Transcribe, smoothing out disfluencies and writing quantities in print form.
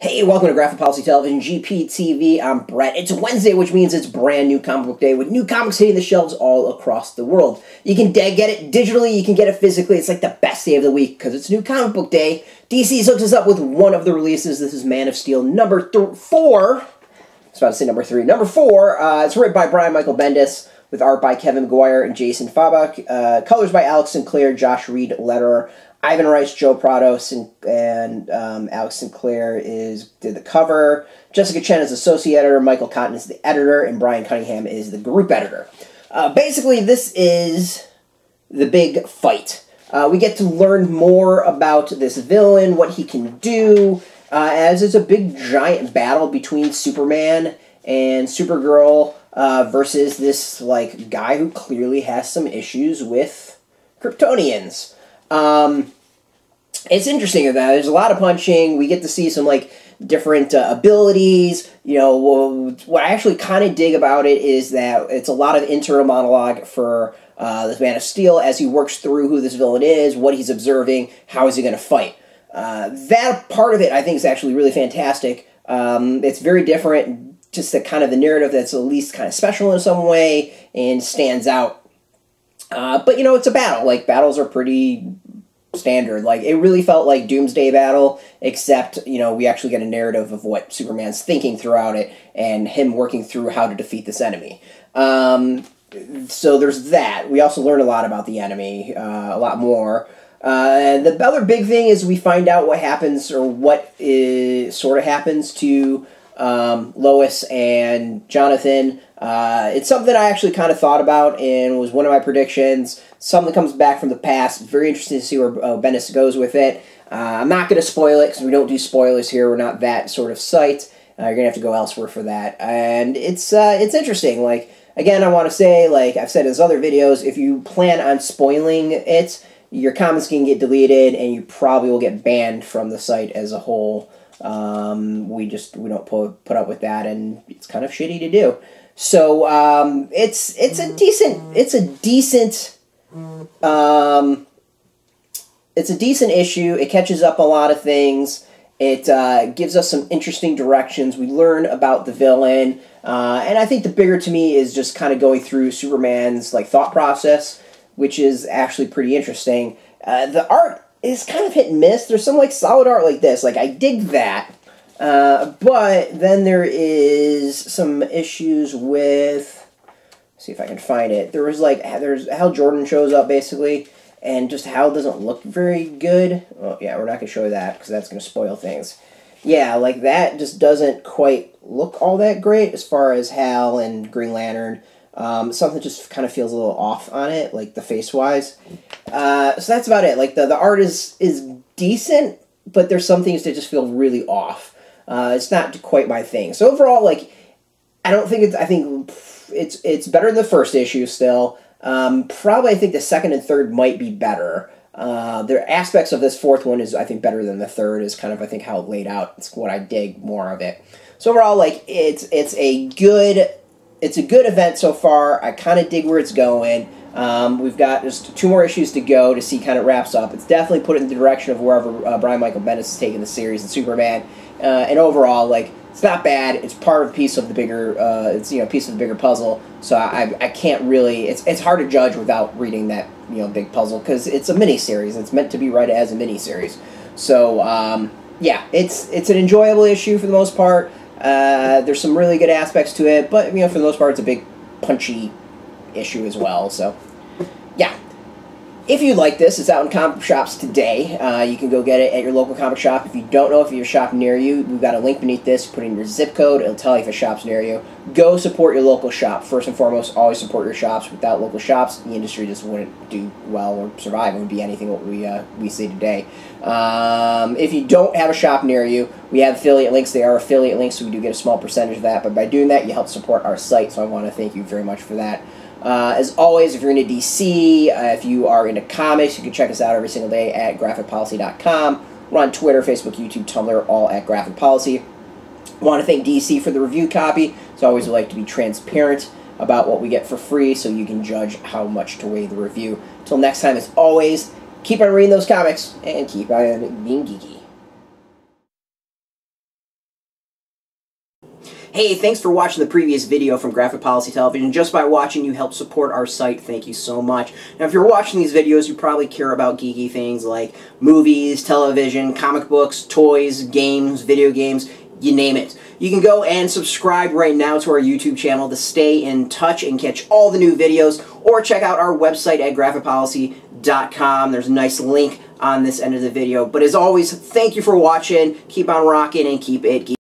Hey, welcome to Graphic Policy Television, GPTV. I'm Brett. It's Wednesday, which means it's brand new comic book day with new comics hitting the shelves all across the world. You can get it digitally, you can get it physically. It's like the best day of the week because it's new comic book day. DC's hooked us up with one of the releases. This is Man of Steel number 4. I was about to say number 3. Number 4, it's written by Brian Michael Bendis with art by Kevin Maguire and Jason Fabok. Colors by Alex Sinclair, Josh Reed, letterer. Ivan Reis, Joe Prado, and Alex Sinclair did the cover. Jessica Chen is associate editor, Michael Cotton is the editor, and Brian Cunningham is the group editor. Basically, this is the big fight. We get to learn more about this villain, what he can do, as it's a big giant battle between Superman and Supergirl versus this guy who clearly has some issues with Kryptonians. It's interesting that there's a lot of punching. We get to see some different abilities. You know, what I actually kind of dig about it is that it's a lot of internal monologue for this Man of Steel as he works through who this villain is, what he's observing, how is he going to fight. That part of it I think is actually really fantastic. It's very different, just the kind of the narrative that's at least kind of special in some way and stands out. But you know, it's a battle. Battles are pretty standard. It really felt like Doomsday Battle, except, you know, we actually get a narrative of what Superman's thinking throughout it, and him working through how to defeat this enemy. So there's that. We also learn a lot about the enemy, a lot more. And the other big thing is we find out what happens, or what sort of happens to Lois and Jonathan. It's something I actually kind of thought about and was one of my predictions. Something that comes back from the past. It's very interesting to see where Bendis goes with it. I'm not going to spoil it because we don't do spoilers here. We're not that sort of site. You're going to have to go elsewhere for that. And it's interesting. Again, I want to say, I've said in other videos, if you plan on spoiling it, your comments can get deleted and you probably will get banned from the site as a whole. We don't put up with that, and it's kind of shitty to do. So it's a decent issue. It catches up a lot of things. It gives us some interesting directions. We learn about the villain, and I think the bigger to me is just kind of going through Superman's thought process, which is actually pretty interesting. The art is kind of hit and miss. There's some solid art like this. I dig that. But then there is some issues with, let's see if I can find it. There was there's Hal Jordan shows up basically, and just Hal doesn't look very good. Well, yeah, we're not going to show that because that's going to spoil things. Yeah, that just doesn't quite look all that great as far as Hal and Green Lantern. Something just kind of feels a little off on it, the face-wise. So that's about it. The art is decent, but there's some things that just feel really off. It's not quite my thing. So overall, I think it's better than the first issue still. Probably I think the second and third might be better. There are aspects of this fourth one is, I think, better than the third, is kind of, I think, how it laid out. It's what I dig more of it. So overall, it's a good event so far. I kind of dig where it's going. We've got just 2 more issues to go to see kind of wraps up. It's definitely put it in the direction of wherever Brian Michael Bendis is taking the series and Superman. And overall, it's not bad. It's part of a piece of the bigger, piece of the bigger puzzle. So I can't really. It's hard to judge without reading that big puzzle because it's a mini series. It's meant to be read as a mini series. So yeah, it's an enjoyable issue for the most part. There's some really good aspects to it, but for the most part, it's a big punchy issue as well. So yeah. If you like this, it's out in comic shops today. You can go get it at your local comic shop. If you don't know if your shop near you, we've got a link beneath this. Put in your zip code. It'll tell you if a shop's near you. Go support your local shop. First and foremost, always support your shops. Without local shops, the industry just wouldn't do well or survive. It wouldn't be anything what we see today. If you don't have a shop near you, we have affiliate links. They are affiliate links, so we do get a small percentage of that. But by doing that, you help support our site, so I want to thank you very much for that. As always, if you're into DC, if you are into comics, you can check us out every single day at graphicpolicy.com. We're on Twitter, Facebook, YouTube, Tumblr, all at Graphic Policy. I want to thank DC for the review copy. As always, we like to be transparent about what we get for free so you can judge how much to weigh the review. Until next time, as always, keep on reading those comics and keep on being geeky. Hey, thanks for watching the previous video from Graphic Policy Television. Just by watching, you help support our site. Thank you so much. Now, if you're watching these videos, you probably care about geeky things like movies, television, comic books, toys, games, video games, you name it. You can go and subscribe right now to our YouTube channel to stay in touch and catch all the new videos, or check out our website at graphicpolicy.com. There's a nice link on this end of the video. But as always, thank you for watching. Keep on rocking and keep it geeky.